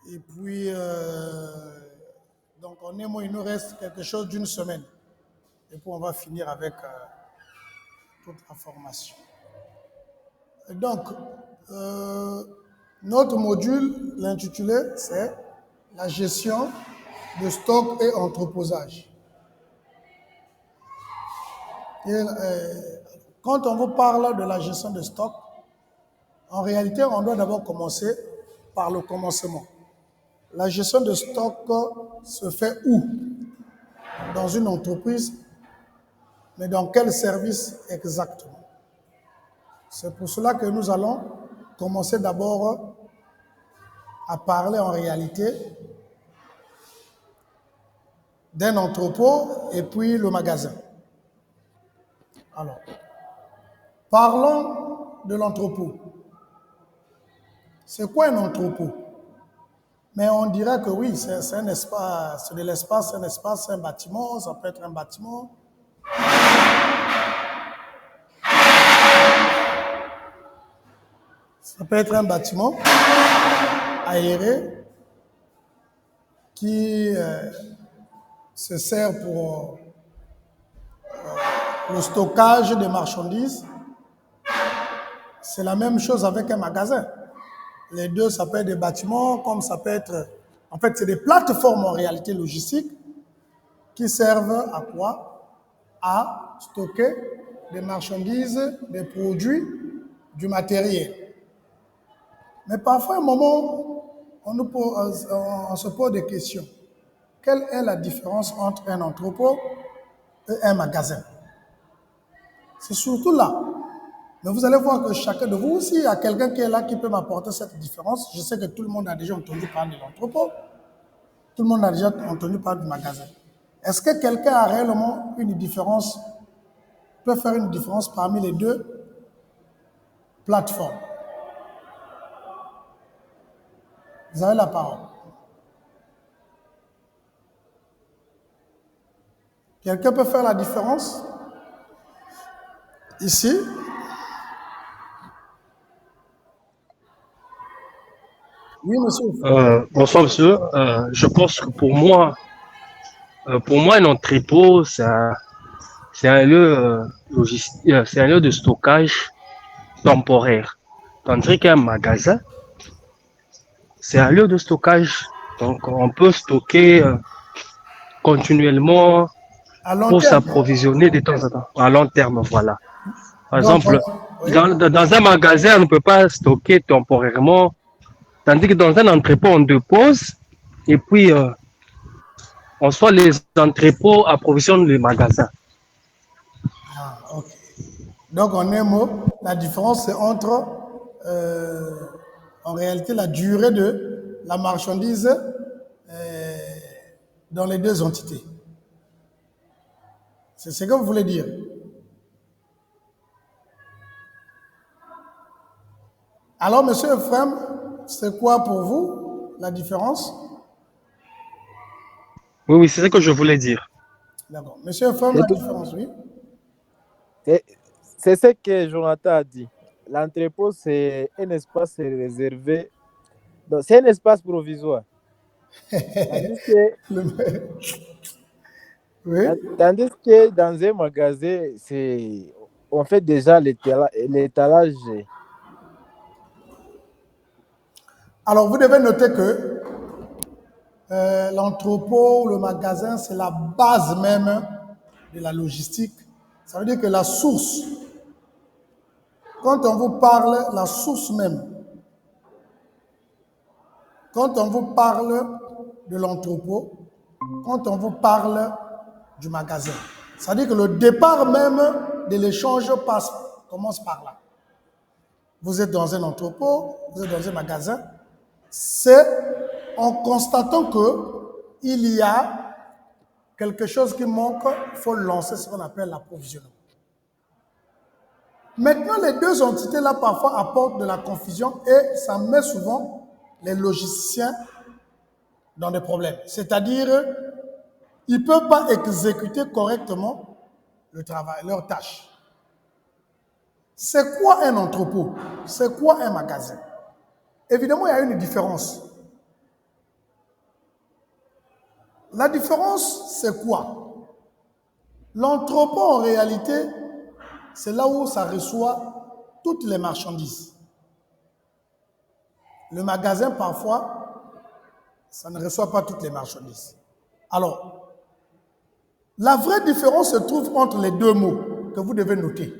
Et puis, donc en un mot, il nous reste quelque chose d'une semaine. Et puis on va finir avec toute la formation. Et donc, notre module, l'intitulé, c'est la gestion de stock et entreposage. Et, quand on vous parle de la gestion de stock, en réalité, on doit d'abord commencer par le commencement. La gestion de stock se fait où? Dans une entreprise, mais dans quel service exactement? C'est pour cela que nous allons commencer d'abord à parler en réalité d'un entrepôt et puis le magasin. Alors, parlons de l'entrepôt. C'est quoi un entrepôt? Mais on dirait que oui, c'est un espace, c'est de l'espace, c'est un espace, c'est un bâtiment, ça peut être un bâtiment. Ça peut être un bâtiment aéré qui se sert pour le stockage des marchandises. C'est la même chose avec un magasin. Les deux, ça peut être des bâtiments, comme ça peut être... En fait, c'est des plateformes en réalité logistiques qui servent à quoi? À stocker des marchandises, des produits, du matériel. Mais parfois, à un moment, on se pose des questions. Quelle est la différence entre un entrepôt et un magasin? C'est surtout là. Mais vous allez voir que chacun de vous, s'il y a quelqu'un qui est là qui peut m'apporter cette différence, je sais que tout le monde a déjà entendu parler de l'entrepôt, tout le monde a déjà entendu parler du magasin. Est-ce que quelqu'un a réellement une différence, peut faire une différence parmi les deux plateformes? Vous avez la parole. Quelqu'un peut faire la différence? Ici? Oui, monsieur. Bonsoir, monsieur. Je pense que pour moi, un entrepôt, c'est un lieu logistique, c'est un lieu de stockage temporaire. Tandis qu'un magasin, c'est un lieu de stockage. Donc, on peut stocker continuellement À long pour terme. s'approvisionner de temps en temps, à long terme, voilà. Par Donc, exemple, oui. dans un magasin, on ne peut pas stocker temporairement, tandis que dans un entrepôt, on dépose et puis en soi, les entrepôts approvisionnent les magasins. Ah, ok. Donc, en un mot, la différence, c'est entre, en réalité, la durée de la marchandise dans les deux entités. C'est ce que vous voulez dire. Alors, monsieur Ephraim, c'est quoi pour vous la différence? Oui, oui, c'est ce que je voulais dire. D'accord. Monsieur Ephraim, C'est la tout- différence, oui. c'est- c'est ce que Jonathan a dit. L'entrepôt, c'est un espace réservé. Donc, c'est un espace provisoire. Tandis que, Oui. tandis que dans un magasin, on fait déjà l'étalage. Alors, vous devez noter que l'entrepôt, le magasin, c'est la base même de la logistique. Ça veut dire que la source, quand on vous parle, la source même, quand on vous parle de l'entrepôt, quand on vous parle du magasin, ça veut dire que le départ même de l'échange commence par là. Vous êtes dans un entrepôt, vous êtes dans un magasin, c'est en constatant qu'il y a quelque chose qui manque, il faut lancer ce qu'on appelle l'approvisionnement. Maintenant, les deux entités-là, parfois, apportent de la confusion et ça met souvent les logisticiens dans des problèmes. C'est-à-dire, ils ne peuvent pas exécuter correctement le travail, leurs tâches. C'est quoi un entrepôt? C'est quoi un magasin? Évidemment, il y a une différence. La différence, c'est quoi? L'entrepôt, en réalité, c'est là où ça reçoit toutes les marchandises. Le magasin, parfois, ça ne reçoit pas toutes les marchandises. Alors, la vraie différence se trouve entre les deux mots que vous devez noter.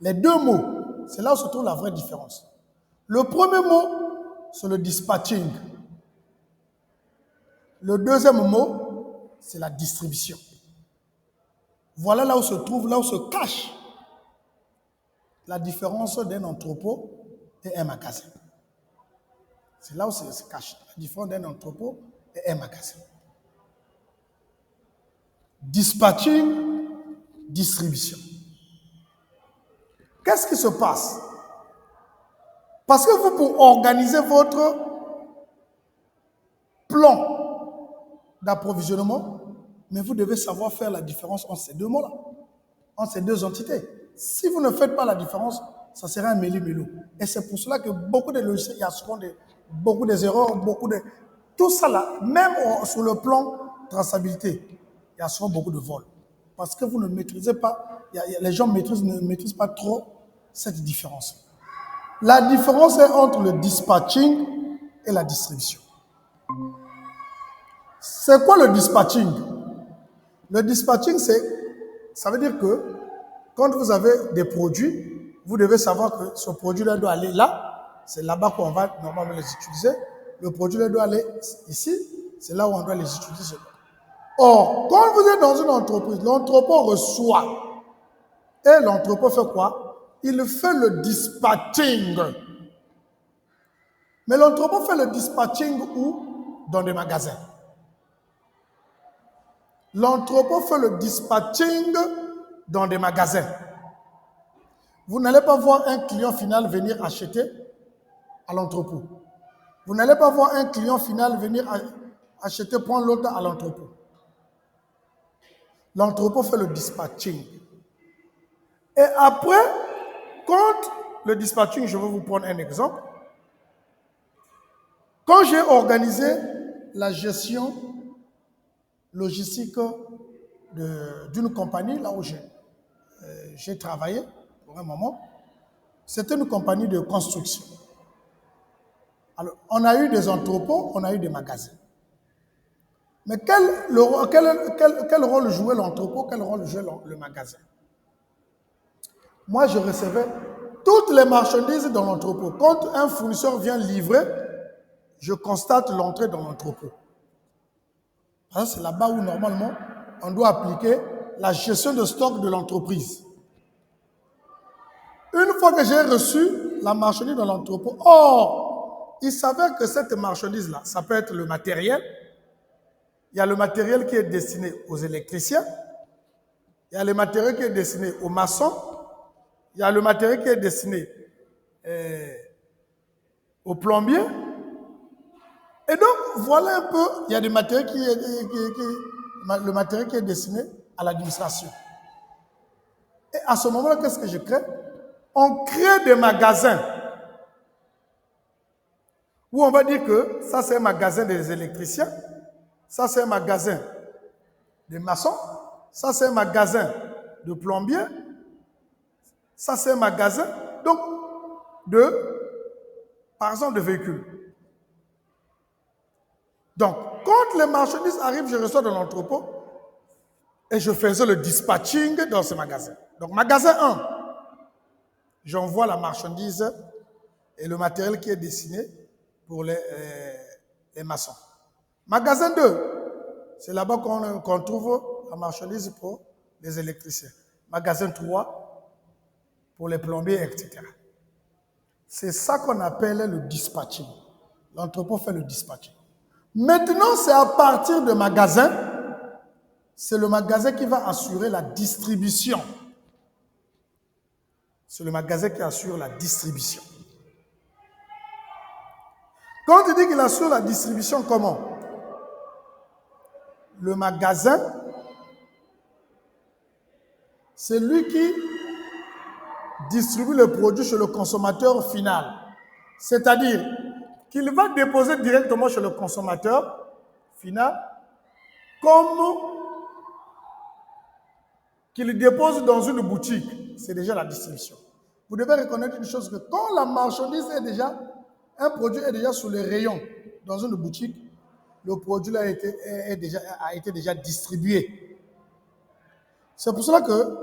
Les deux mots, c'est là où se trouve la vraie différence. Le premier mot, c'est le dispatching. Le deuxième mot, c'est la distribution. Voilà là où se trouve, là où se cache la différence d'un entrepôt et un magasin. C'est là où se cache la différence d'un entrepôt et un magasin. Dispatching, distribution. Qu'est-ce qui se passe? Parce que vous, pour organiser votre plan d'approvisionnement, mais vous devez savoir faire la différence entre ces deux mots-là, entre ces deux entités. Si vous ne faites pas la différence, ça sera un méli-mélou. Et c'est pour cela que beaucoup de logiciels, il y a souvent beaucoup d'erreurs, tout ça là, même sur le plan traçabilité, il y a souvent beaucoup de vols. Parce que vous ne maîtrisez pas, les gens ne maîtrisent pas trop cette différence. La différence est entre le dispatching et la distribution. C'est quoi le dispatching? Le dispatching, ça veut dire que quand vous avez des produits, vous devez savoir que ce produit-là doit aller là. C'est là-bas qu'on va normalement les utiliser. Le produit-là doit aller ici. C'est là où on doit les utiliser. Or, quand vous êtes dans une entreprise, l'entrepôt reçoit. Et l'entrepôt fait quoi? Il fait le dispatching. Mais l'entrepôt fait le dispatching où? Dans des magasins. L'entrepôt fait le dispatching dans des magasins. Vous n'allez pas voir un client final venir acheter à l'entrepôt. Vous n'allez pas voir un client final venir acheter, prendre l'autre à l'entrepôt. L'entrepôt fait le dispatching. Et après, quand le dispatching, je vais vous prendre un exemple. Quand j'ai organisé la gestion logistique d'une compagnie, là où j'ai travaillé pour un moment, c'était une compagnie de construction. Alors, on a eu des entrepôts, on a eu des magasins. Mais quel rôle jouait l'entrepôt, quel rôle jouait le magasin? Moi, je recevais toutes les marchandises dans l'entrepôt. Quand un fournisseur vient livrer, je constate l'entrée dans l'entrepôt. C'est là-bas où, normalement, on doit appliquer la gestion de stock de l'entreprise. Une fois que j'ai reçu la marchandise dans l'entrepôt, il s'avère que cette marchandise-là, ça peut être le matériel. Il y a le matériel qui est destiné aux électriciens. Il y a le matériel qui est destiné aux maçons. Il y a le matériel qui est destiné aux plombiers. Et donc, voilà un peu, il y a des matériels le matériel qui est destiné à l'administration. Et à ce moment-là, qu'est-ce que je crée? On crée des magasins où on va dire que ça, c'est un magasin des électriciens, ça, c'est un magasin des maçons, ça, c'est un magasin de plombiers, ça, c'est un magasin, donc, par exemple, de véhicules. Donc, quand les marchandises arrivent, je reçois dans l'entrepôt et je faisais le dispatching dans ce magasin. Donc, magasin 1, j'envoie la marchandise et le matériel qui est destiné pour les maçons. Magasin 2, c'est là-bas qu'on trouve la marchandise pour les électriciens. Magasin 3, pour les plombiers, etc. C'est ça qu'on appelle le dispatching. L'entrepôt fait le dispatching. Maintenant, c'est à partir de magasin, c'est le magasin qui va assurer la distribution. C'est le magasin qui assure la distribution. Quand tu dis qu'il assure la distribution, comment? Le magasin, c'est lui qui distribue le produit chez le consommateur final. C'est-à-dire qu'il va déposer directement chez le consommateur final comme qu'il dépose dans une boutique. C'est déjà la distribution. Vous devez reconnaître une chose, que quand la marchandise est déjà, un produit est déjà sous les rayons dans une boutique, le produit a été déjà distribué. C'est pour cela que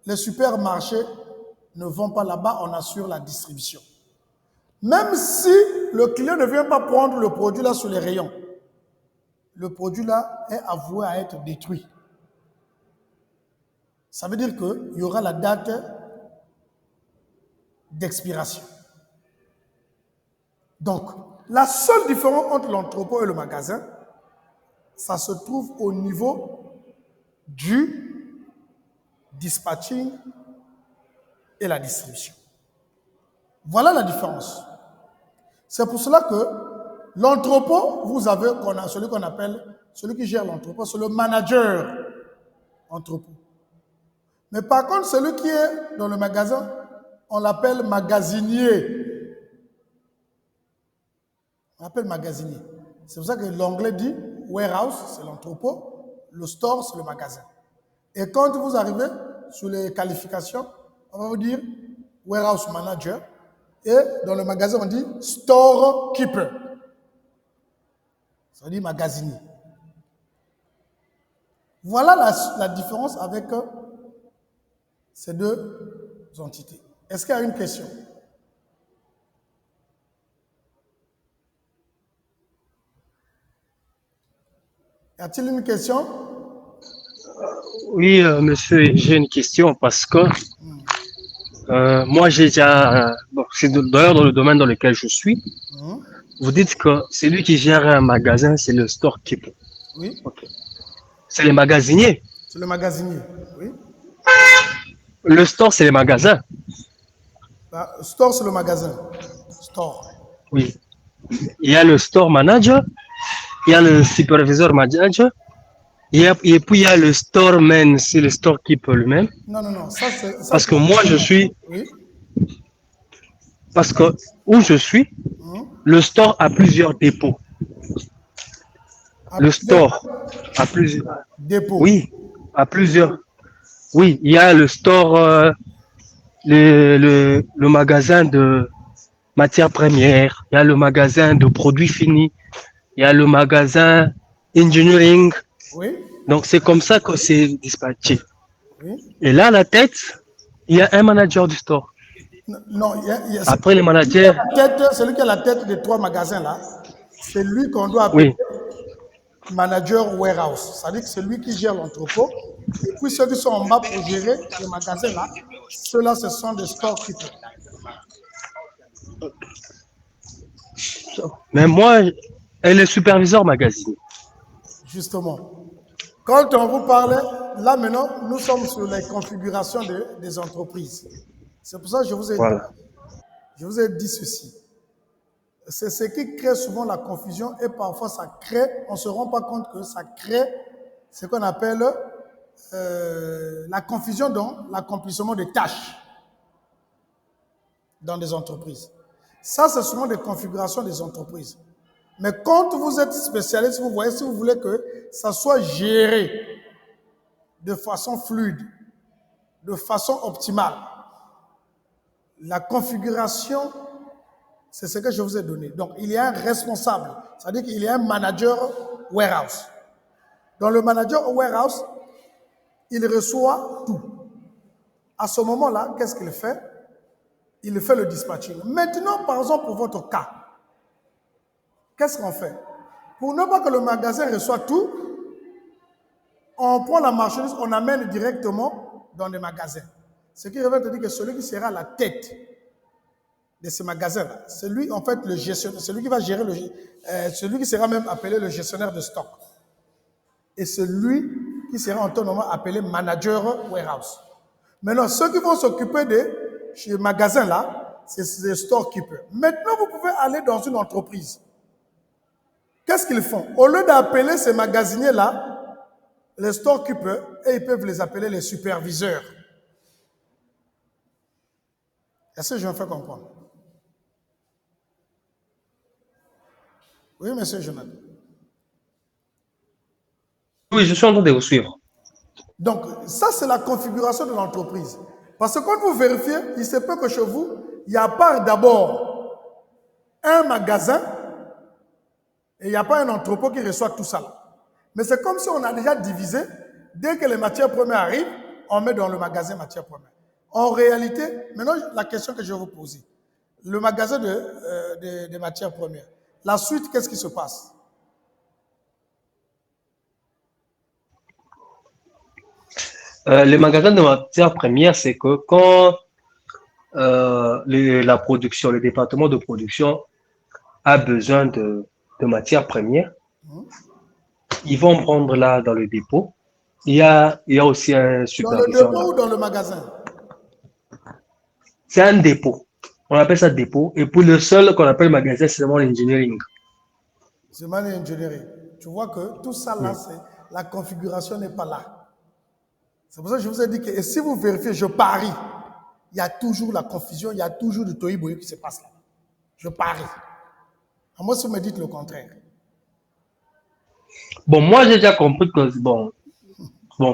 les supermarchés ne vont pas là-bas, on assure la distribution. Même si le client ne vient pas prendre le produit là sur les rayons, le produit là est avoué à être détruit. Ça veut dire qu'il y aura la date d'expiration. Donc, la seule différence entre l'entrepôt et le magasin, ça se trouve au niveau du dispatching et la distribution. Voilà la différence. C'est pour cela que l'entrepôt, vous avez celui qu'on appelle, celui qui gère l'entrepôt, c'est le manager entrepôt. Mais par contre, celui qui est dans le magasin, on l'appelle magasinier. On l'appelle magasinier. C'est pour ça que l'anglais dit warehouse, c'est l'entrepôt, le store, c'est le magasin. Et quand vous arrivez sur les qualifications, on va vous dire warehouse manager. Et dans le magasin, on dit storekeeper. Ça veut dire magasinier. Voilà la différence avec ces deux entités. Est-ce qu'il y a une question? Y a-t-il une question? Oui, monsieur, j'ai une question parce que moi, j'ai déjà. Bon, c'est d'ailleurs dans le domaine dans lequel je suis. Vous dites que celui qui gère un magasin, c'est le storekeeper. Oui. Okay. C'est les magasiniers. C'est le magasinier, oui. Le store, c'est les magasins. Store, c'est le magasin. Store. Oui. Il y a le store manager, il y a le superviseur manager, et puis il y a le storeman, c'est le storekeeper lui-même. Non. Parce que moi, je suis. Oui. Parce que où je suis, le store a plusieurs dépôts. Le store a plusieurs dépôts. Oui, a plusieurs. Oui, il y a le store, le magasin de matières premières, il y a le magasin de produits finis, il y a le magasin engineering. Oui. Donc c'est comme ça que c'est dispatché. Oui. Et là, à la tête, il y a un manager du store. Non, après les managers. Celui qui a la tête des 3 magasins là, c'est lui qu'on doit appeler manager warehouse. C'est-à-dire que c'est lui qui gère l'entrepôt. Et puis ceux qui sont en bas pour gérer les magasins là, ceux-là, ce sont des storekeepers. Mais moi, elle est superviseur magasin. Justement. Quand on vous parlait, là maintenant, nous sommes sur les configurations des entreprises. C'est pour ça que je vous ai dit ceci. C'est ce qui crée souvent la confusion et parfois ça crée, on ne se rend pas compte que ça crée ce qu'on appelle la confusion dans l'accomplissement des tâches dans des entreprises. Ça, c'est souvent des configurations des entreprises. Mais quand vous êtes spécialiste, vous voyez, si vous voulez que ça soit géré de façon fluide, de façon optimale, la configuration, c'est ce que je vous ai donné. Donc, il y a un responsable, c'est-à-dire qu'il y a un manager warehouse. Dans le manager warehouse, il reçoit tout. À ce moment-là, qu'est-ce qu'il fait? Il fait le dispatching. Maintenant, par exemple, pour votre cas, qu'est-ce qu'on fait? Pour ne pas que le magasin reçoive tout, on prend la marchandise, on amène directement dans les magasins. Ce qui revient à dire que celui qui sera à la tête de ce magasin-là, c'est lui, en fait, le gestionnaire, celui qui va gérer, celui qui sera même appelé le gestionnaire de stock. Et celui qui sera en temps normal appelé manager warehouse. Maintenant, ceux qui vont s'occuper de ce magasin-là, c'est les storekeepers. Maintenant, vous pouvez aller dans une entreprise. Qu'est-ce qu'ils font? Au lieu d'appeler ces magasiniers-là, les storekeepers, et ils peuvent les appeler les superviseurs. Est-ce que je me fais comprendre? Oui, monsieur Jonathan. oui, je suis en train de vous suivre. Donc, ça, c'est la configuration de l'entreprise. Parce que quand vous vérifiez, il se peut que chez vous, il y a pas d'abord un magasin et il n'y a pas un entrepôt qui reçoit tout ça. Mais c'est comme si on a déjà divisé. Dès que les matières premières arrivent, on met dans le magasin matières premières. En réalité, maintenant, la question que je vais vous poser. Le magasin de matières premières. La suite, qu'est-ce qui se passe? Les magasins de matières premières, c'est que quand la production, le département de production a besoin de matières premières, ils vont prendre là dans le dépôt. Il y a aussi un Dans le superviseur dépôt là. ou dans le magasin? C'est un dépôt. On appelle ça dépôt. Et pour le seul qu'on appelle magasin, c'est seulement l'engineering. C'est mal ingénierie. Tu vois que tout ça là, la configuration n'est pas là. C'est pour ça que je vous ai dit que et si vous vérifiez, je parie, il y a toujours la confusion, il y a toujours du tohu-bohu qui se passe là. Je parie. À moi, si vous me dites le contraire. Bon, moi, j'ai déjà compris que, bon,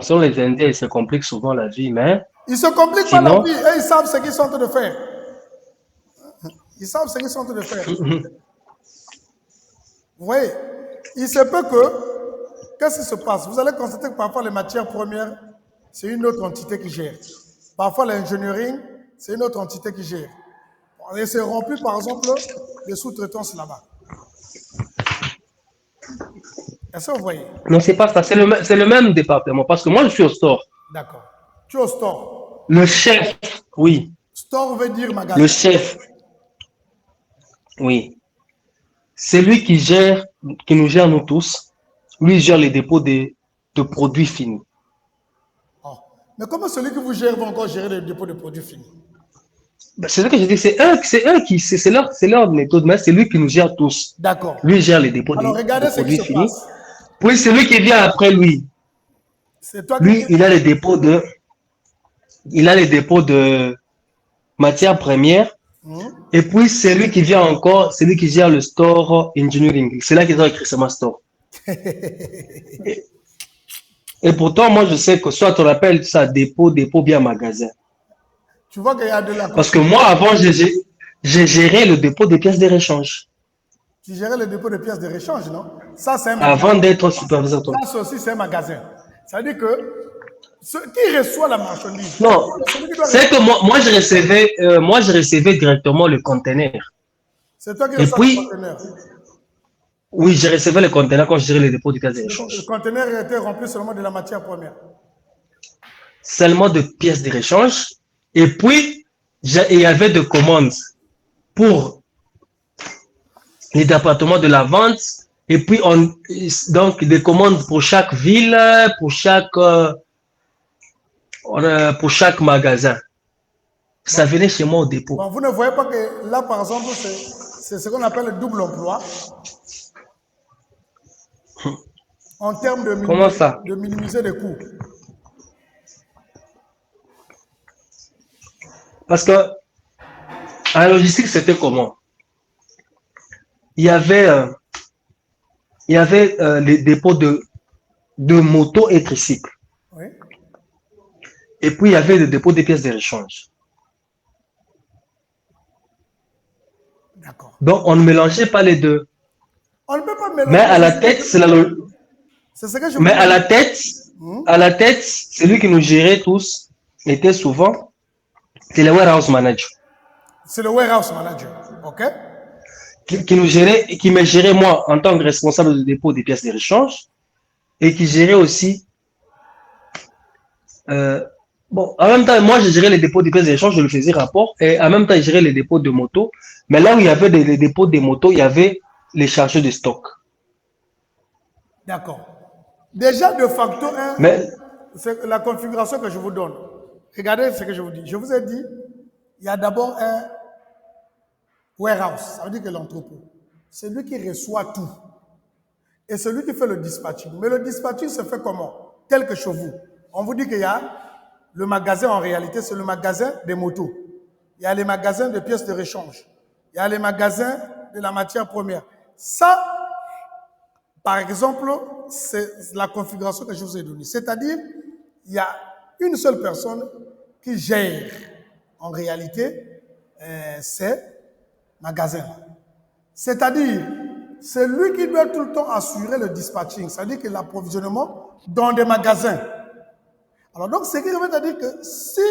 selon les Indiens, ils se compliquent souvent la vie, mais Ils ne se compliquent pas la sinon, vie et ils savent ce qu'ils sont en train de faire. Ils savent ce qu'ils sont en train de faire. Vous voyez, il se peut que, qu'est-ce qui se passe? Vous allez constater que parfois les matières premières, c'est une autre entité qui gère. Parfois l'engineering, c'est une autre entité qui gère. Et c'est rempli, par exemple, les sous-traitances là-bas. Est-ce que vous voyez? non, c'est pas ça. C'est le même département. Parce que moi, je suis au store. D'accord. Tu es au store. Le chef, oui. Store veut dire Le magasin. chef, oui. C'est lui qui gère, qui nous gère nous tous. Lui, il gère les dépôts de produits finis. Oh. Mais comment celui qui vous gère va encore gérer les dépôts de produits finis? Ben, c'est ce que je dis, c'est leur méthode, mais c'est lui qui nous gère tous. D'accord. Lui, il gère les dépôts Alors regardez de ce qui produits se finis. passe. Puis celui qui vient après lui, C'est toi lui, qui... il a les dépôts de matières premières. Et puis, c'est lui qui vient encore, c'est lui qui gère le store engineering. C'est là qu'ils ont écrit seulement store. Et pourtant, moi, je sais que soit on appelle ça dépôt, bien magasin. Tu vois qu'il y a de la... Parce que moi, avant, j'ai géré le dépôt des pièces de réchange. Tu gérais le dépôt de pièces de réchange, non? Ça, c'est un magasin. Avant d'être superviseur. Ça aussi, c'est un magasin. Ça veut dire que qui reçoit la marchandise? Non, c'est que moi, je recevais directement le conteneur. C'est toi qui Et reçois puis, le conteneur. oui, je recevais le conteneur quand je gérais le dépôt des pièces de Le réchange. conteneur était rempli seulement de la matière première. Seulement de pièces de réchange. Et puis, il y avait des commandes pour les départements de la vente. Et puis, donc, des commandes pour chaque ville, pour chaque magasin. Ça venait chez moi au dépôt. Bon, vous ne voyez pas que là, par exemple, c'est ce qu'on appelle le double emploi. En termes Comment ça? de minimiser les coûts. Parce que en logistique, c'était comment? Il y avait les dépôts de motos et tricycles. Oui. Et puis, il y avait le dépôt des pièces de rechange. D'accord. Donc, on ne mélangeait pas les deux. On ne peut pas mélanger. Mais à la tête, c'est la logique. C'est ce que je Mais voulais à la tête, celui qui nous gérait tous était souvent, c'est le warehouse manager. C'est le warehouse manager, ok? Qui me gérait moi en tant que responsable de dépôt des pièces de rechange et qui gérait aussi, bon, en même temps, moi je gérais les dépôts des pièces de rechange, je le faisais rapport et en même temps, je gérais les dépôts de motos. Mais là où il y avait les dépôts des motos, il y avait les chargeurs de stock. D'accord. Déjà, de facto, c'est la configuration que je vous donne. Regardez ce que je vous dis. Je vous ai dit, il y a d'abord un warehouse, ça veut dire que l'entrepôt. C'est lui qui reçoit tout. Et c'est lui qui fait le dispatching. Mais le dispatching se fait comment? Tel que chez vous. On vous dit qu'il y a le magasin, en réalité, c'est le magasin des motos. Il y a les magasins de pièces de rechange. Il y a les magasins de la matière première. Ça, par exemple, c'est la configuration que je vous ai donnée. C'est-à-dire, il y a une seule personne qui gère, en réalité, ces magasins. C'est-à-dire, c'est lui qui doit tout le temps assurer le dispatching, c'est-à-dire que l'approvisionnement dans des magasins. Alors donc, ce qui veut dire que si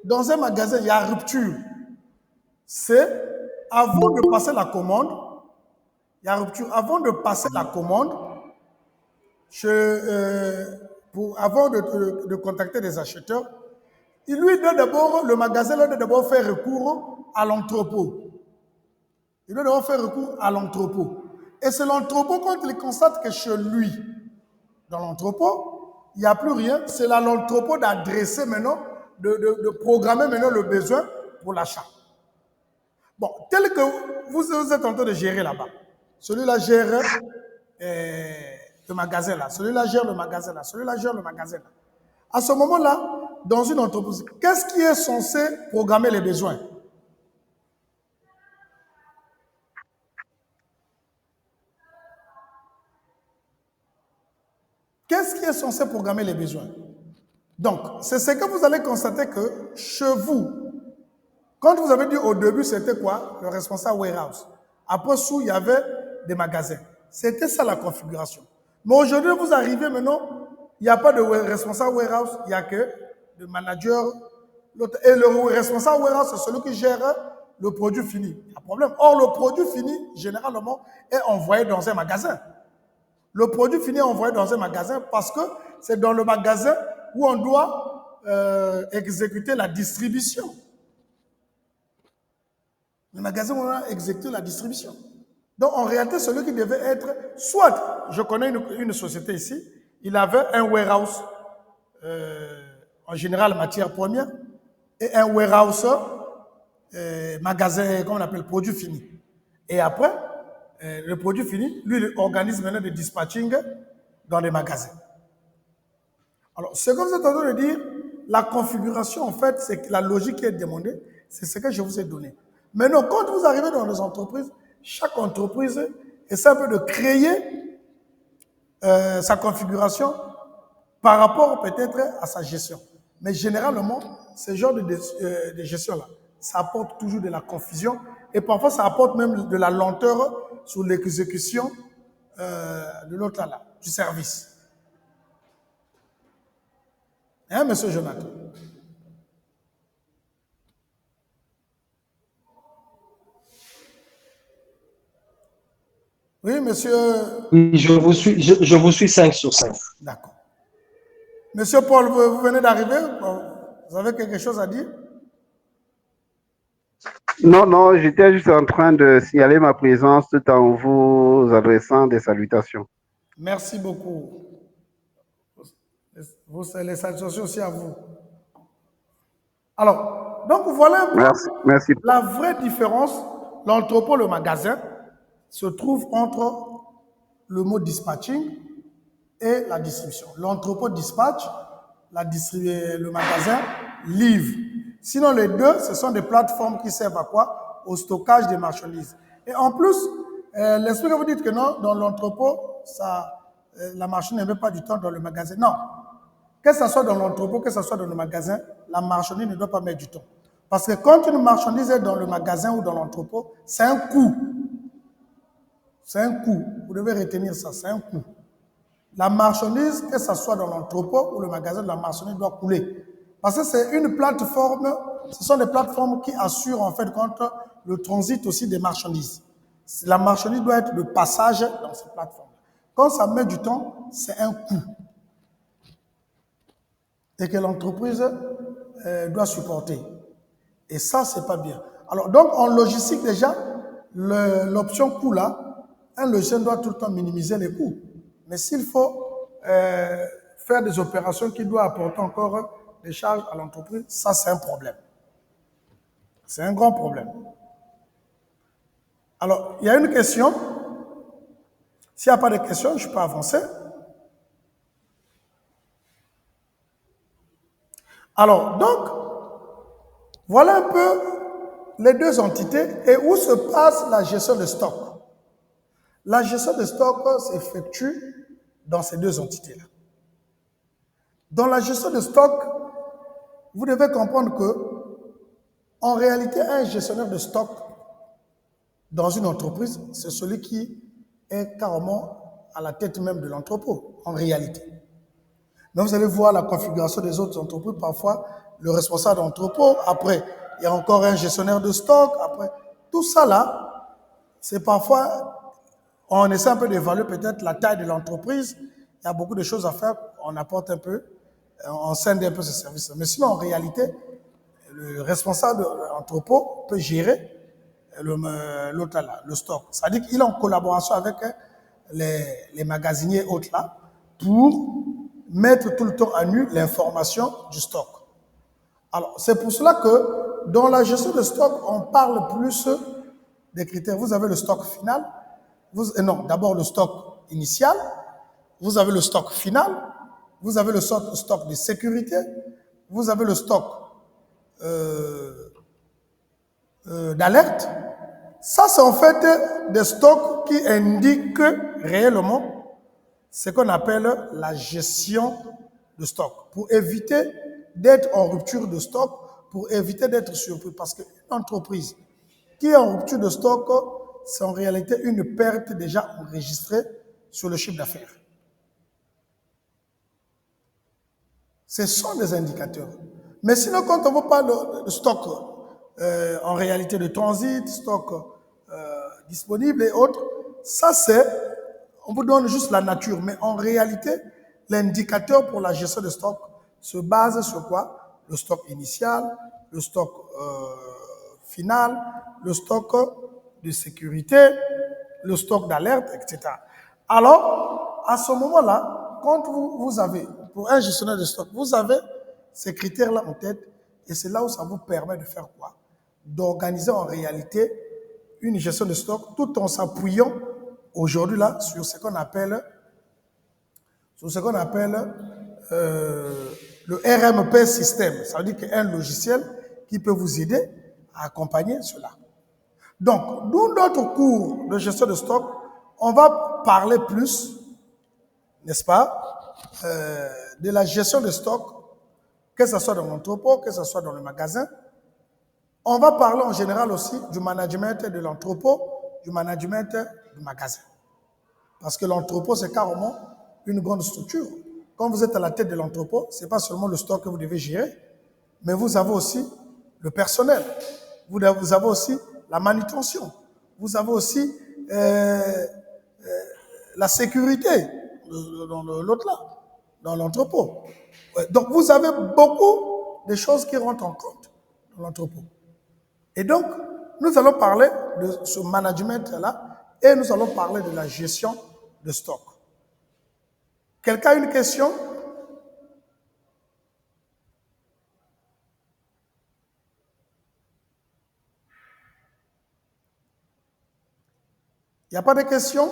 dans un magasin, il y a rupture, c'est avant de passer la commande, il y a rupture, avant de passer la commande, avant de contacter les acheteurs, le magasin doit d'abord faire recours à l'entrepôt. Il doit d'abord faire recours à l'entrepôt. Et c'est l'entrepôt, quand il constate que chez lui, dans l'entrepôt, il n'y a plus rien, c'est à l'entrepôt d'adresser maintenant, de programmer maintenant le besoin pour l'achat. Bon, tel que vous êtes en train de gérer là-bas, celui-là gère le magasin là, celui-là gère le magasin là, celui-là gère le magasin là. À ce moment-là, dans une entreprise, qu'est-ce qui est censé programmer les besoins? Qu'est-ce qui est censé programmer les besoins? Donc, c'est ce que vous allez constater que chez vous, quand vous avez dit au début, c'était quoi? Le responsable warehouse. Après, sous, il y avait des magasins. C'était ça la configuration. Mais aujourd'hui, vous arrivez maintenant, il n'y a pas de responsable warehouse, il n'y a que le manager. Et le responsable warehouse, c'est celui qui gère le produit fini. Il y a un problème. Or, le produit fini, généralement, est envoyé dans un magasin. Le produit fini est envoyé dans un magasin parce que c'est dans le magasin où on doit exécuter la distribution. Le magasin où on doit exécuter la distribution. Donc, en réalité, celui qui devait être, soit, je connais une société ici, il avait un warehouse, en général matière première, et un warehouse, magasin, comment on appelle, produit fini. Et après, le produit fini, lui, il organise maintenant le dispatching dans les magasins. Alors, ce que vous êtes en train de dire, la configuration, en fait, c'est la logique qui est demandée, c'est ce que je vous ai donné. Maintenant, quand vous arrivez dans les entreprises, chaque entreprise essaie un peu de créer sa configuration par rapport peut-être à sa gestion. Mais généralement, ce genre de gestion-là, ça apporte toujours de la confusion et parfois ça apporte même de la lenteur sur l'exécution de l'autre là, du service. Hein, monsieur Jonathan? Oui, monsieur. Oui, je vous suis 5 sur 5. D'accord. Monsieur Paul, vous venez d'arriver. Vous avez quelque chose à dire? Non, j'étais juste en train de signaler ma présence tout en vous adressant des salutations. Merci beaucoup. Les salutations aussi à vous. Alors, donc voilà un peu merci. La vraie différence, l'entrepôt, le magasin, se trouve entre le mot dispatching et la distribution. L'entrepôt dispatch, le magasin livre. Sinon, les deux, ce sont des plateformes qui servent à quoi? Au stockage des marchandises. Et en plus, l'esprit que vous dites que non, dans l'entrepôt, la marchandise ne met pas du temps dans le magasin. Non. Que ce soit dans l'entrepôt, que ce soit dans le magasin, la marchandise ne doit pas mettre du temps. Parce que quand une marchandise est dans le magasin ou dans l'entrepôt, c'est un coût. C'est un coût. Vous devez retenir ça, c'est un coût. La marchandise, que ce soit dans l'entrepôt ou le magasin, la marchandise doit couler. Parce que c'est une plateforme, ce sont des plateformes qui assurent en fait contre le transit aussi des marchandises. La marchandise doit être le passage dans ces plateformes. Quand ça met du temps, c'est un coût. Et que l'entreprise doit supporter. Et ça, c'est pas bien. Alors, donc, en logistique, déjà, l'option coût là, un logiciel doit tout le temps minimiser les coûts. Mais s'il faut faire des opérations qui doivent apporter encore des charges à l'entreprise, ça, c'est un problème. C'est un grand problème. Alors, il y a une question. S'il n'y a pas de questions, je peux avancer. Alors, donc, voilà un peu les deux entités et où se passe la gestion de stock. La gestion de stock s'effectue dans ces deux entités-là. Dans la gestion de stock, vous devez comprendre que, en réalité, un gestionnaire de stock dans une entreprise, c'est celui qui est carrément à la tête même de l'entrepôt, en réalité. Mais vous allez voir la configuration des autres entreprises, parfois le responsable d'entrepôt, après il y a encore un gestionnaire de stock, après tout ça là, c'est parfois, on essaie un peu d'évaluer peut-être la taille de l'entreprise, il y a beaucoup de choses à faire, on apporte un peu, on scinde un peu ce service. Mais sinon, en réalité, le responsable de l'entrepôt peut gérer l'autre là, le stock. C'est-à-dire qu'il est en collaboration avec les magasiniers autres là pour mettre tout le temps à nu l'information du stock. Alors, c'est pour cela que dans la gestion de stock, on parle plus des critères. Vous avez le stock final, non, d'abord le stock initial, vous avez le stock final, vous avez le stock de sécurité, vous avez le stock d'alerte. Ça, c'est en fait des stocks qui indiquent réellement ce qu'on appelle la gestion de stock, pour éviter d'être en rupture de stock, pour éviter d'être surpris. Parce qu'une entreprise qui est en rupture de stock, c'est en réalité une perte déjà enregistrée sur le chiffre d'affaires. Ce sont des indicateurs. Mais sinon, quand on vous parle de stock, en réalité de transit, stock disponible et autres, ça c'est, on vous donne juste la nature, mais en réalité, l'indicateur pour la gestion de stock se base sur quoi? Le stock initial, le stock final, le stock de sécurité, le stock d'alerte, etc. Alors, à ce moment-là, quand vous avez, pour un gestionnaire de stock, vous avez ces critères-là en tête, et c'est là où ça vous permet de faire quoi? D'organiser en réalité une gestion de stock tout en s'appuyant aujourd'hui là sur ce qu'on appelle le RMP système. Ça veut dire qu'il y a un logiciel qui peut vous aider à accompagner cela. Donc, dans notre cours de gestion de stock, on va parler plus, n'est-ce pas, de la gestion de stock, que ce soit dans l'entrepôt, que ce soit dans le magasin. On va parler en général aussi du management de l'entrepôt, du management du magasin. Parce que l'entrepôt, c'est carrément une grande structure. Quand vous êtes à la tête de l'entrepôt, ce n'est pas seulement le stock que vous devez gérer, mais vous avez aussi le personnel. Vous avez aussi la manutention. Vous avez aussi la sécurité dans l'autre là, dans l'entrepôt. Ouais, donc, vous avez beaucoup de choses qui rentrent en compte dans l'entrepôt. Et donc, nous allons parler de ce management-là et nous allons parler de la gestion de stock. Quelqu'un a une question? Il n'y a pas de questions?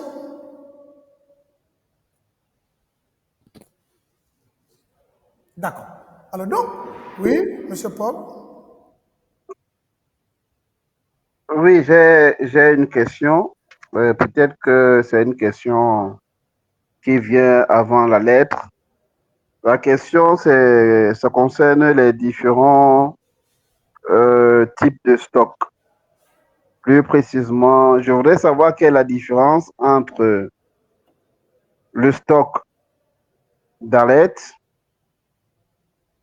D'accord. Alors donc, oui, Monsieur Paul? Oui, j'ai une question. Peut-être que c'est une question qui vient avant la lettre. La question, ça concerne les différents types de stocks. Plus précisément, je voudrais savoir quelle est la différence entre le stock d'alerte,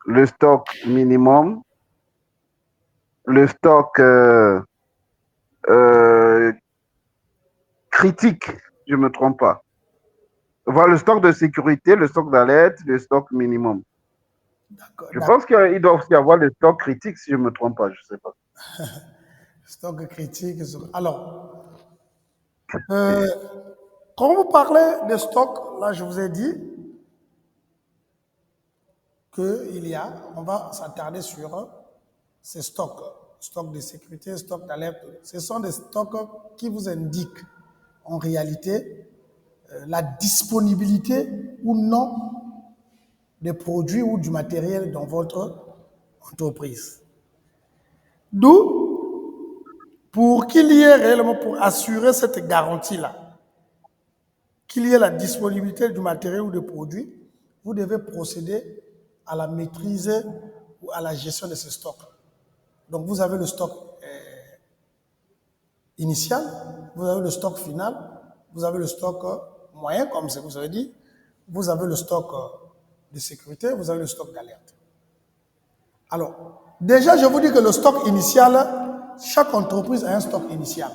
le stock minimum, le stock critique, je ne me trompe pas. Voilà, le stock de sécurité, le stock d'alerte, le stock minimum. Je pense qu'il doit aussi y avoir le stock critique, si je ne me trompe pas, je ne sais pas. Stock critique. Alors, quand vous parlez de stock, là, je vous ai dit on va s'attarder sur ces stocks. Stock de sécurité, stock d'alerte. Ce sont des stocks qui vous indiquent en réalité la disponibilité ou non des produits ou du matériel dans votre entreprise. D'où, pour qu'il y ait réellement, pour assurer cette garantie-là, qu'il y ait la disponibilité du matériel ou de produits, vous devez procéder à la maîtrise ou à la gestion de ces stocks. Donc, vous avez le stock initial, vous avez le stock final, vous avez le stock moyen, comme vous avez dit, vous avez le stock de sécurité, vous avez le stock d'alerte. Alors, déjà, je vous dis que le stock initial, chaque entreprise a un stock initial.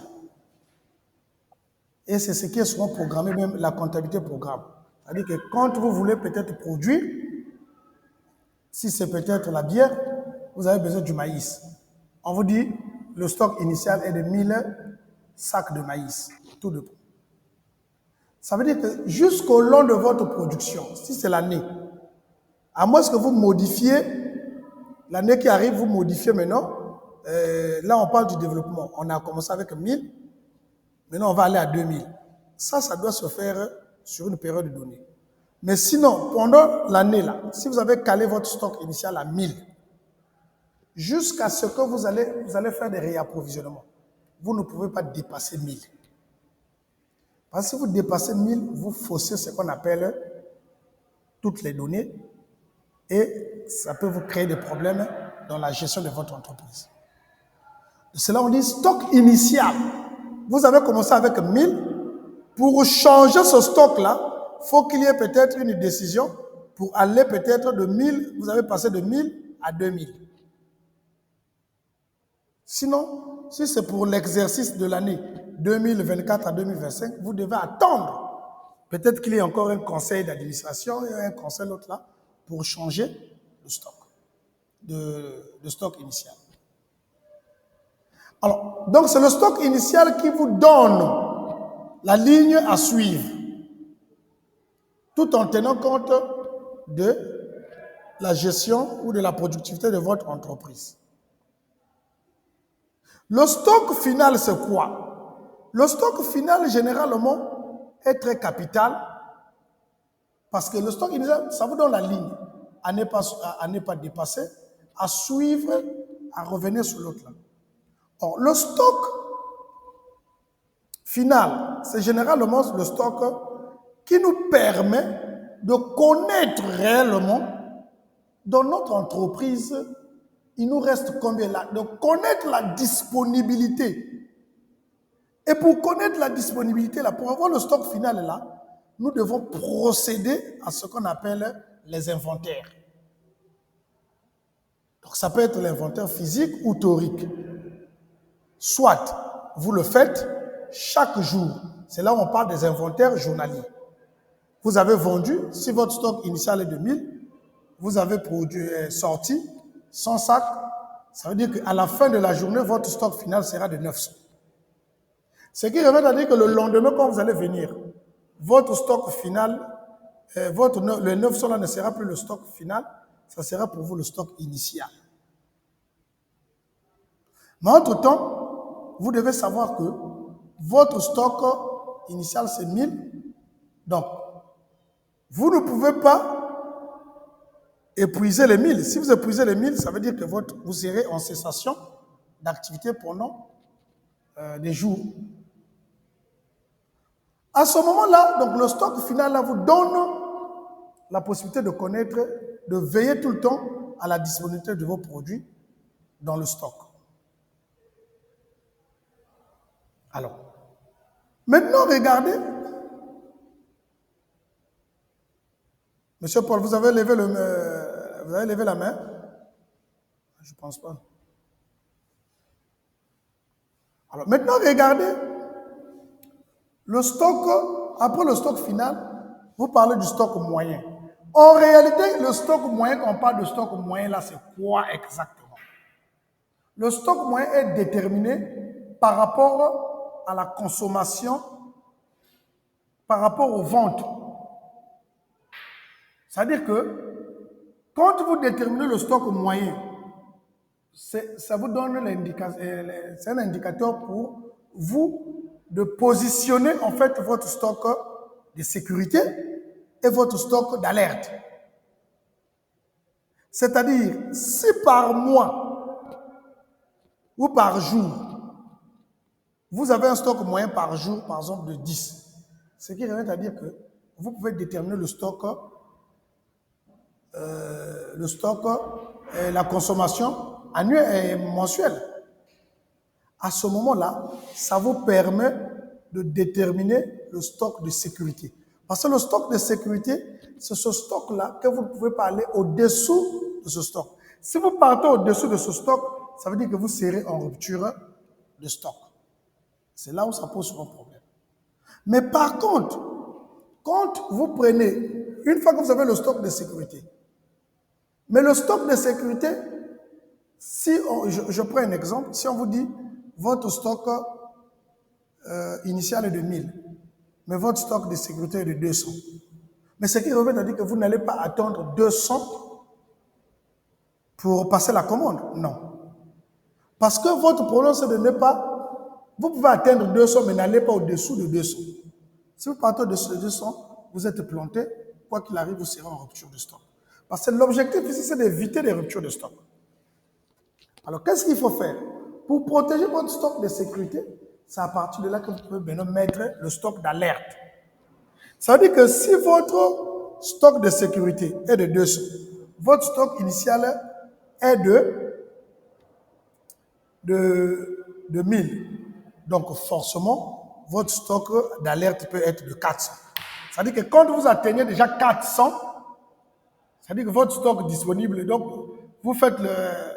Et c'est ce qui est souvent programmé, même la comptabilité programme. C'est-à-dire que quand vous voulez peut-être produire, si c'est peut-être la bière, vous avez besoin du maïs. On vous dit, le stock initial est de 1000 sacs de maïs, tout de prix. Ça veut dire que jusqu'au long de votre production, si c'est l'année, à moins que vous modifiez, l'année qui arrive, vous modifiez maintenant, là on parle du développement, on a commencé avec 1000, maintenant on va aller à 2000. Ça doit se faire sur une période donnée. Mais sinon, pendant l'année là, si vous avez calé votre stock initial à 1000, jusqu'à ce que vous allez faire des réapprovisionnements, vous ne pouvez pas dépasser 1000. Parce que si vous dépassez 1000, vous faussez ce qu'on appelle toutes les données et ça peut vous créer des problèmes dans la gestion de votre entreprise. De cela, on dit stock initial. Vous avez commencé avec 1000. Pour changer ce stock-là, il faut qu'il y ait peut-être une décision pour aller peut-être de 1000, vous avez passé de 1000 à 2000. Sinon, si c'est pour l'exercice de l'année 2024 à 2025, vous devez attendre. Peut-être qu'il y ait encore un conseil d'administration et un conseil l'autre là pour changer le stock, de stock initial. Alors, donc c'est le stock initial qui vous donne la ligne à suivre, tout en tenant compte de la gestion ou de la productivité de votre entreprise. Le stock final, c'est quoi? Le stock final, généralement, est très capital parce que le stock initial, ça vous donne la ligne à ne pas dépasser, à suivre, à revenir sur l'autre là. Or, le stock final, c'est généralement le stock qui nous permet de connaître réellement dans notre entreprise, il nous reste combien là? De connaître la disponibilité. Et pour connaître la disponibilité, là, pour avoir le stock final là, nous devons procéder à ce qu'on appelle les inventaires. Donc ça peut être l'inventaire physique ou théorique. Soit vous le faites chaque jour. C'est là où on parle des inventaires journaliers. Vous avez vendu, si votre stock initial est de 1000, vous avez produit, sorti 100 sacs, ça veut dire qu'à la fin de la journée, votre stock final sera de 900. Ce qui revient à dire que le lendemain, quand vous allez venir, votre stock final, le 900 là ne sera plus le stock final, ça sera pour vous le stock initial. Mais entre-temps, vous devez savoir que votre stock initial c'est 1000, donc vous ne pouvez pas épuiser les 1000. Si vous épuisez les 1000, ça veut dire que vous serez en cessation d'activité pendant des jours. À ce moment-là, donc le stock final là, vous donne la possibilité de connaître, de veiller tout le temps à la disponibilité de vos produits dans le stock. Alors, maintenant regardez. Monsieur Paul, vous avez levé la main? Je ne pense pas. Alors maintenant, regardez. Le stock, après le stock final, vous parlez du stock moyen. En réalité, le stock moyen, quand on parle de stock moyen, là, c'est quoi exactement? Le stock moyen est déterminé par rapport à la consommation, par rapport aux ventes. C'est-à-dire que quand vous déterminez le stock moyen, ça vous donne c'est un indicateur pour vous de positionner en fait votre stock de sécurité et votre stock d'alerte. C'est-à-dire, si par mois ou par jour, vous avez un stock moyen par jour, par exemple, de 10, Ce qui revient à dire que vous pouvez déterminer le stock, la consommation annuelle et mensuelle. À ce moment-là, ça vous permet de déterminer le stock de sécurité. Parce que le stock de sécurité, c'est ce stock-là que vous ne pouvez pas aller au-dessous de ce stock. Si vous partez au-dessous de ce stock, ça veut dire que vous serez en rupture de stock. C'est là où ça pose un problème. Mais par contre, quand vous prenez, une fois que vous avez le stock de sécurité, mais le stock de sécurité, si je prends un exemple, si on vous dit votre stock initial est de 1000, mais votre stock de sécurité est de 200. Mais ce qui revient à dire que vous n'allez pas attendre 200 pour passer la commande. Non. Parce que votre problème, c'est de ne pas... Vous pouvez atteindre 200, mais n'allez pas au-dessous de 200. Si vous partez au-dessous de 200, vous êtes planté. Quoi qu'il arrive, vous serez en rupture de stock. Parce que l'objectif ici, c'est d'éviter les ruptures de stock. Alors, qu'est-ce qu'il faut faire? Pour protéger votre stock de sécurité, c'est à partir de là que vous pouvez maintenant mettre le stock d'alerte. Ça veut dire que si votre stock de sécurité est de 200, votre stock initial est de 1000. Donc, forcément, votre stock d'alerte peut être de 400. Ça veut dire que quand vous atteignez déjà 400, ça veut dire que votre stock disponible, donc vous faites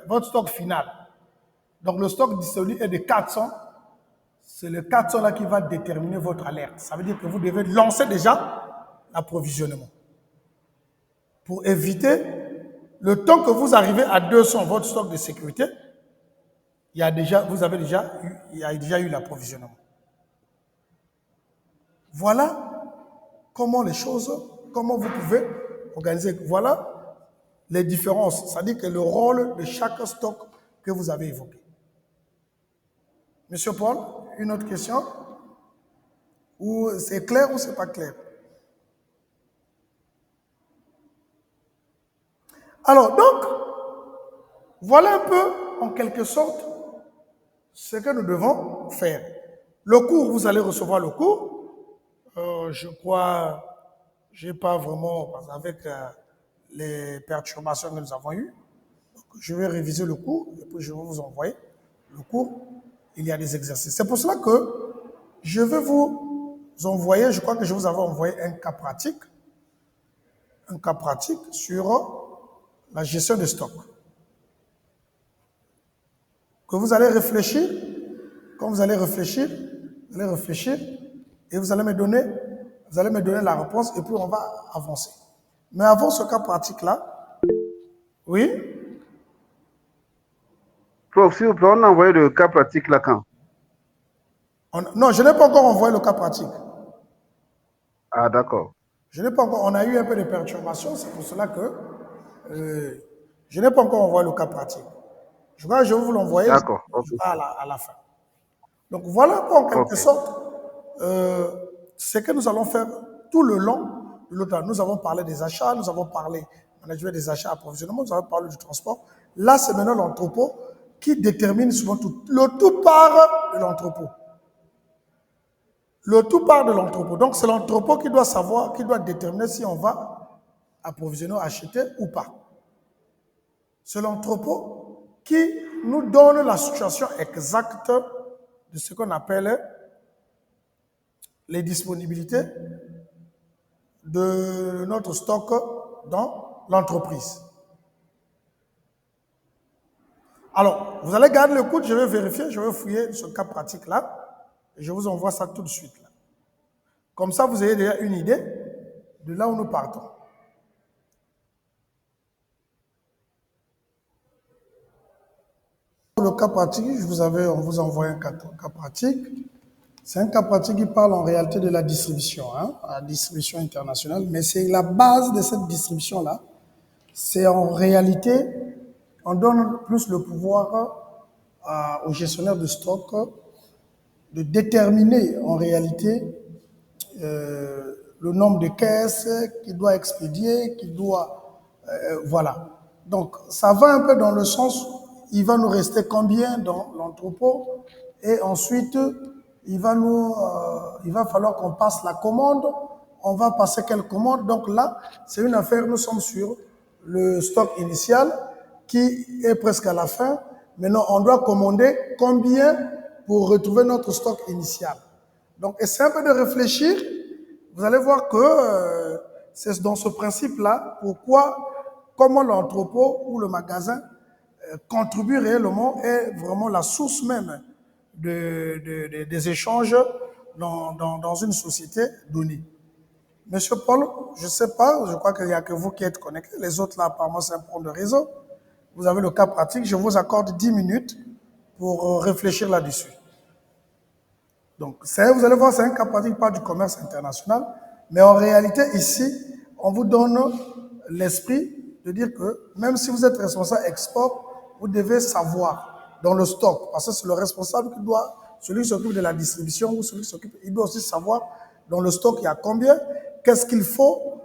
votre stock final. Donc, le stock disponible est de 400. C'est le 400 là qui va déterminer votre alerte. Ça veut dire que vous devez lancer déjà l'approvisionnement. Pour éviter, le temps que vous arrivez à 200, votre stock de sécurité, il y a déjà eu l'approvisionnement. Voilà comment les choses, comment vous pouvez organiser. Voilà les différences. C'est-à-dire que le rôle de chaque stock que vous avez évoqué. Monsieur Paul, une autre question? Ou c'est clair ou c'est pas clair? Alors, donc, voilà un peu, en quelque sorte, ce que nous devons faire. Le cours, vous allez recevoir le cours. Je crois, je n'ai pas vraiment, avec les perturbations que nous avons eues, donc je vais réviser le cours et puis je vais vous envoyer le cours. Il y a des exercices. C'est pour cela que je vais vous envoyer, je crois que je vous avais envoyé un cas pratique sur la gestion de stock. Que vous allez réfléchir, quand vous allez réfléchir, et vous allez me donner la réponse et puis on va avancer. Mais avant ce cas pratique-là, oui? Prof, s'il vous plaît, on a envoyé le cas pratique là quand? Non, je n'ai pas encore envoyé le cas pratique. Ah, d'accord. Je n'ai pas encore, on a eu un peu de perturbations, c'est pour cela que je n'ai pas encore envoyé le cas pratique. Je crois que je vais vous l'envoyer à la fin. Donc voilà en quelque sorte ce que nous allons faire tout le long de l'automne. Nous avons parlé des achats, nous avons parlé du management des achats, approvisionnement, nous avons parlé du transport. Là, c'est maintenant l'entrepôt qui détermine souvent tout. Le tout part de l'entrepôt. Le tout part de l'entrepôt. Donc, c'est l'entrepôt qui doit savoir, qui doit déterminer si on va approvisionner, acheter ou pas. C'est l'entrepôt qui nous donne la situation exacte de ce qu'on appelle les disponibilités de notre stock dans l'entreprise. Alors, vous allez garder le coude, je vais vérifier, je vais fouiller ce cas pratique-là et je vous envoie ça tout de suite. Là. Comme ça, vous avez déjà une idée de là où nous partons. Le cas pratique, on vous envoie un cas pratique. C'est un cas pratique qui parle en réalité de la distribution, la distribution internationale, mais c'est la base de cette distribution-là. C'est en réalité, on donne plus le pouvoir aux gestionnaires de stock de déterminer en réalité le nombre de caisses qu'il doit expédier, voilà. Donc, ça va un peu dans le sens, il va nous rester combien dans l'entrepôt et ensuite, il va falloir qu'on passe la commande. On va passer quelle commande? Donc là, c'est une affaire, nous sommes sur le stock initial qui est presque à la fin. Maintenant, on doit commander combien pour retrouver notre stock initial. Donc, essayez un peu de réfléchir. Vous allez voir que c'est dans ce principe-là comment l'entrepôt ou le magasin contribue réellement est vraiment la source même des échanges dans une société donnée. Monsieur Paul, je ne sais pas, je crois qu'il n'y a que vous qui êtes connecté. Les autres, là, apparemment, c'est un problème de réseau. Vous avez le cas pratique. Je vous accorde 10 minutes pour réfléchir là-dessus. Donc, vous allez voir, c'est un cas pratique, pas du commerce international. Mais en réalité, ici, on vous donne l'esprit de dire que même si vous êtes responsable export, vous devez savoir dans le stock, parce que c'est le responsable qui doit, celui qui s'occupe de la distribution ou celui qui s'occupe, il doit aussi savoir dans le stock il y a combien, qu'est-ce qu'il faut,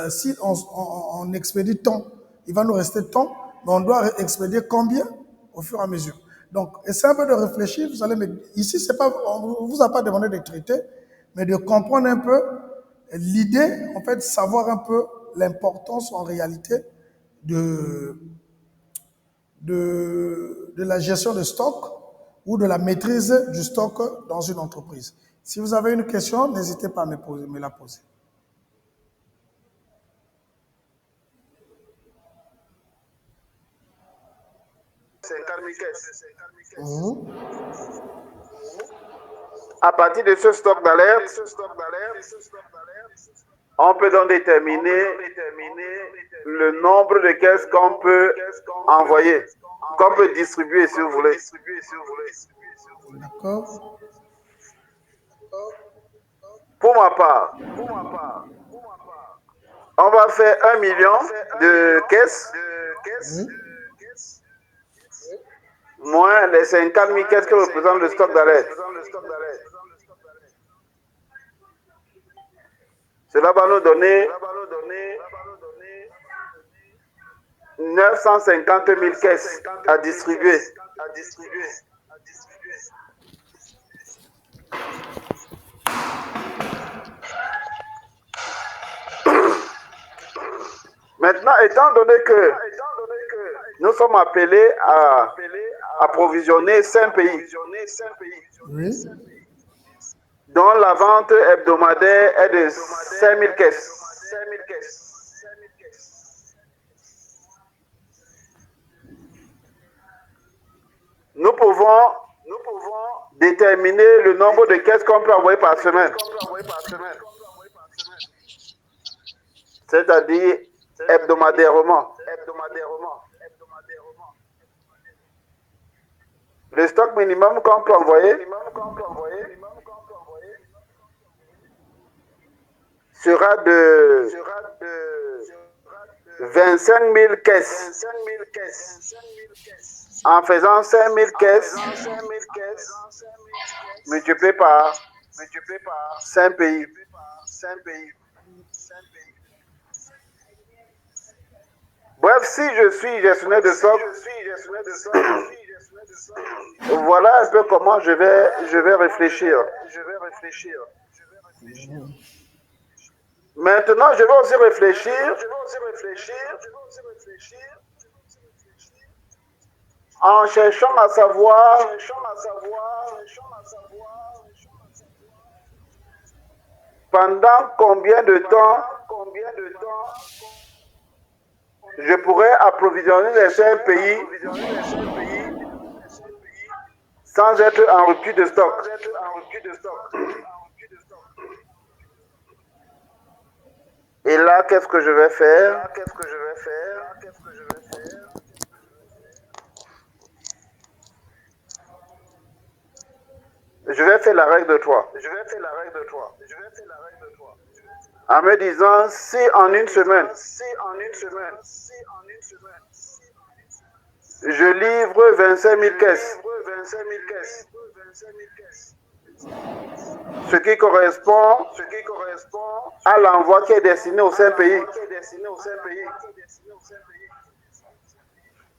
si on expédie tant, il va nous rester tant, mais on doit expédier combien au fur et à mesure. Donc, essayez un peu de réfléchir. Vous allez ici, on ne vous a pas demandé de traiter, mais de comprendre un peu l'idée, en fait, savoir un peu l'importance en réalité de la gestion de stock ou de la maîtrise du stock dans une entreprise. Si vous avez une question, n'hésitez pas à me la poser. À partir de ce stock d'alerte, on peut donc déterminer le nombre de caisses qu'on peut envoyer, qu'on peut distribuer si vous voulez. D'accord. Pour ma part, on va faire 1 million de caisses, moins les 50 000 caisses que représente le stock d'alerte. Cela va nous donner 950 000 caisses à distribuer. Maintenant, étant donné que nous sommes appelés à approvisionner 5 pays, Oui. dont la vente hebdomadaire est de 5 000 caisses. Nous pouvons déterminer le nombre de caisses qu'on peut envoyer par semaine. C'est-à-dire hebdomadairement. Le stock minimum qu'on peut envoyer sera de 25 000 caisses. En faisant 5 000 caisses multiplié par 5 pays. Bref, si je suis gestionnaire de stock, voilà un peu comment je vais réfléchir. Maintenant, je vais aussi réfléchir en cherchant à savoir pendant combien de temps je pourrais approvisionner les 5 pays sans être en rupture de stock. Et là, qu'est-ce que je vais faire? Je vais faire la règle de 3. En me disant, si en une semaine, je livre 25 000 caisses, ce qui correspond à l'envoi qui est destiné aux 5 pays.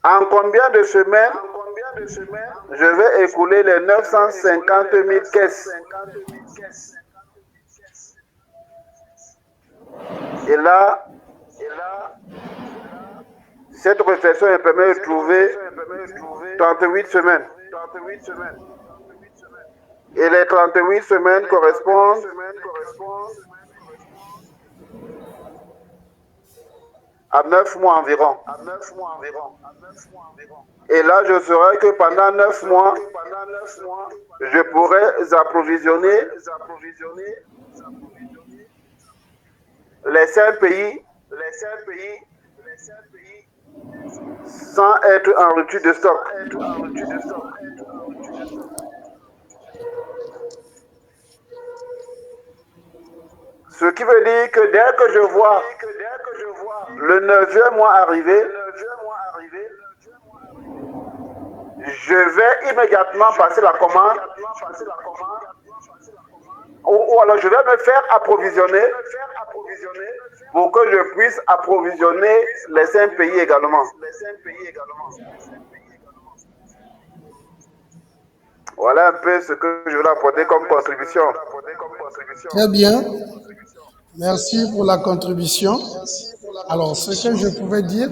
En combien de semaines je vais écouler les 950 000 caisses? Et là, cette réflexion me permet de trouver 38 semaines. Et les 38 semaines correspondent à 9 mois environ. Et là, je saurai que pendant 9 mois, je pourrais approvisionner les 5 pays sans être en rupture de stock. Ce qui veut dire que dès que je vois le 9e mois arriver, je vais immédiatement passer la commande ou alors je vais me faire approvisionner pour que je puisse approvisionner les 5 pays également. Voilà un peu ce que je voulais apporter comme contribution. Très bien. Merci pour la contribution. Alors, ce que je pouvais dire,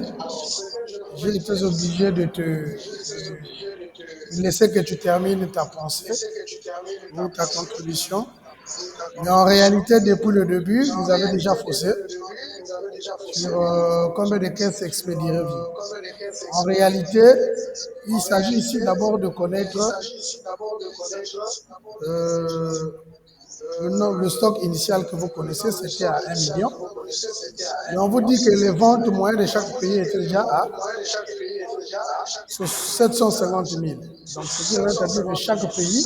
j'ai été obligé de te laisser que tu termines ta pensée ou ta contribution. Mais en réalité, depuis le début, vous avez déjà faussé sur combien de caisses expédierait vous. En réalité, il s'agit ici d'abord de connaître le stock initial que vous connaissez, c'était à 1 million. Et on vous dit que les ventes moyennes de chaque pays étaient déjà à 750 000. Donc, ce qui veut dire que chaque pays,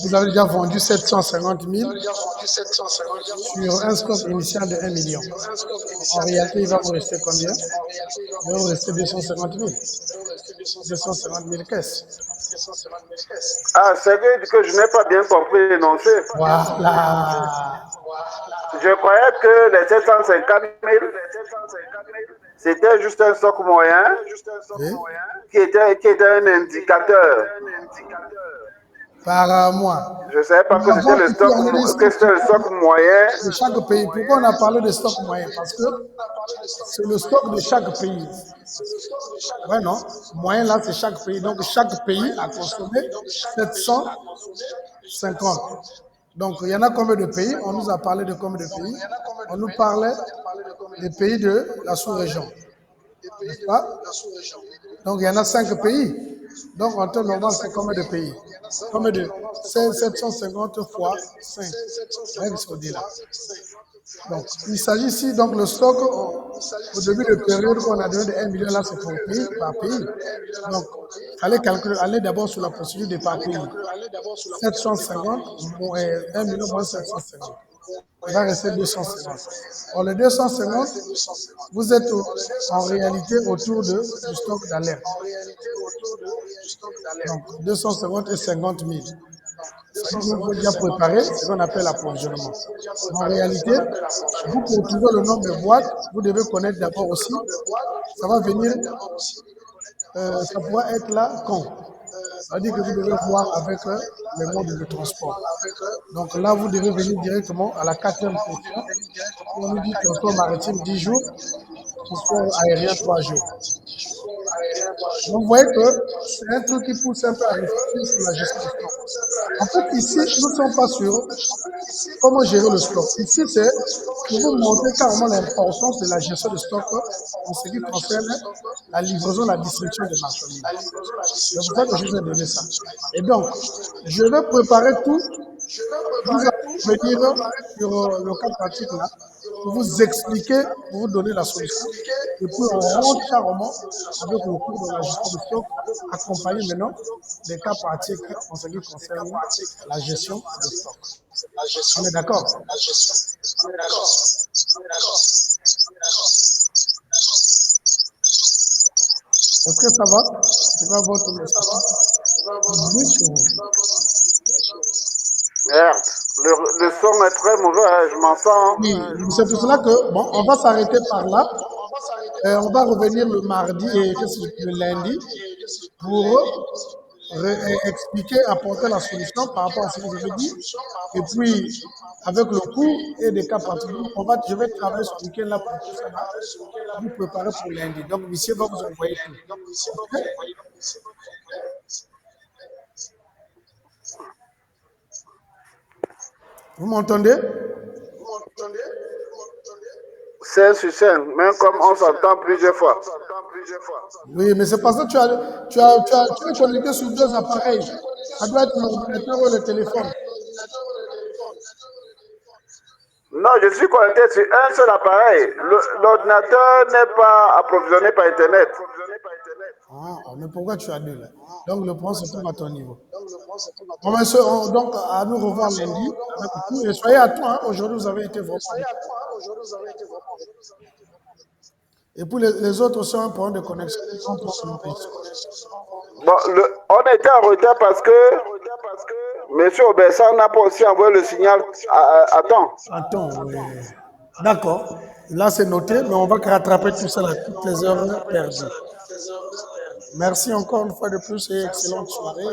vous avez déjà vendu 750 000 sur un stock initial de 1 million. En réalité, il va vous rester combien? Il va vous rester 250 000. 250 000 caisses. Ah, c'est que je n'ai pas bien compris l'énoncé. Voilà. Je croyais que les 750 000, c'était juste un stock moyen qui était un indicateur. Par mois. Je ne savais pas que c'était le stock moyen. De chaque pays. Pourquoi on a parlé de stock moyen? Parce que c'est le stock de chaque pays. Ouais, non? Moyen là, c'est chaque pays. Donc, chaque pays a consommé 750. Donc, il y en a combien de pays? On nous a parlé de combien de pays? On nous parlait des pays de la sous-région. N'est-ce pas? Donc, il y en a 5 pays. Donc, en temps normal, c'est combien de pays? Combien de 750 fois 5. Même ce qu'on dit là. Donc, il s'agit ici, donc le stock, au début de période qu'on a donné de 1 million, là, c'est pour pays, par pays. Donc, il fallait calculer, aller d'abord sur la procédure de par pays. 750, 1 million moins 750. Il va rester 250. Or, le 250, vous êtes en réalité autour du stock d'alerte. Donc, 250 et 50 000. Ça veut dire que vous déjà préparé ce qu'on appelle l'approvisionnement. En réalité, vous, pour trouver le nombre de boîtes, vous devez connaître d'abord aussi, ça va venir, ça pourra être là quand. Ça veut dire que vous devez voir avec les modes de transport. Donc là, vous devez venir directement à la 4e question. On nous dit transport maritime 10 jours, transport aérien 3 jours. Donc vous voyez que c'est un truc qui pousse un peu à réfléchir sur la gestion du stock. En fait, ici, nous ne sommes pas sûrs comment gérer le stock. Ici, c'est pour vous montrer carrément l'importance de la gestion de stock en ce qui concerne la livraison, la distribution des marchandises. C'est pour ça que je vous ai donné ça. Et donc, je vais préparer tout. Vous allez venir sur le cas pratique là, pour vous expliquer, pour vous donner la solution. Et puis on rentre carrément avec le cours de la gestion de stock, accompagné maintenant des cas pratiques en ce qui concerne la gestion de stock. On est d'accord? Est-ce que ça va? C'est quoi votre message? Oui, sur vous. Merde, le son est très mauvais, je m'en sens. Oui, c'est pour cela que, bon, on va s'arrêter par là. On va revenir le mardi et le lundi pour expliquer, apporter la solution par rapport à ce que je veux dire. Et puis, avec le cours et des cas particuliers, je vais travailler ce week-end-là pour tout ça, là, vous préparer pour lundi. Donc, monsieur va vous envoyer tout. Okay? Vous m'entendez? 5 sur 5, même comme on s'entend plusieurs fois. Oui, mais c'est parce que tu es connecté sur 2 appareils. Ça doit être l'ordinateur ou le téléphone. Non, je suis connecté sur un seul appareil. L'ordinateur n'est pas approvisionné par Internet. Ah, mais pourquoi tu as 2 là? Donc, le point se trouve à ton niveau. Bon, monsieur, donc, à nous revoir lundi avec tout. Et soyez à toi, hein. Aujourd'hui, vous avez été vraiment. Et pour les autres aussi, un point de connexion. Bon, on était en retard parce que M. Aubessan n'a pas aussi envoyé le signal à temps. Attends, oui. D'accord. Là, c'est noté, mais on va rattraper tout ça, là, toutes les heures perdues. Merci encore une fois de plus et excellente soirée.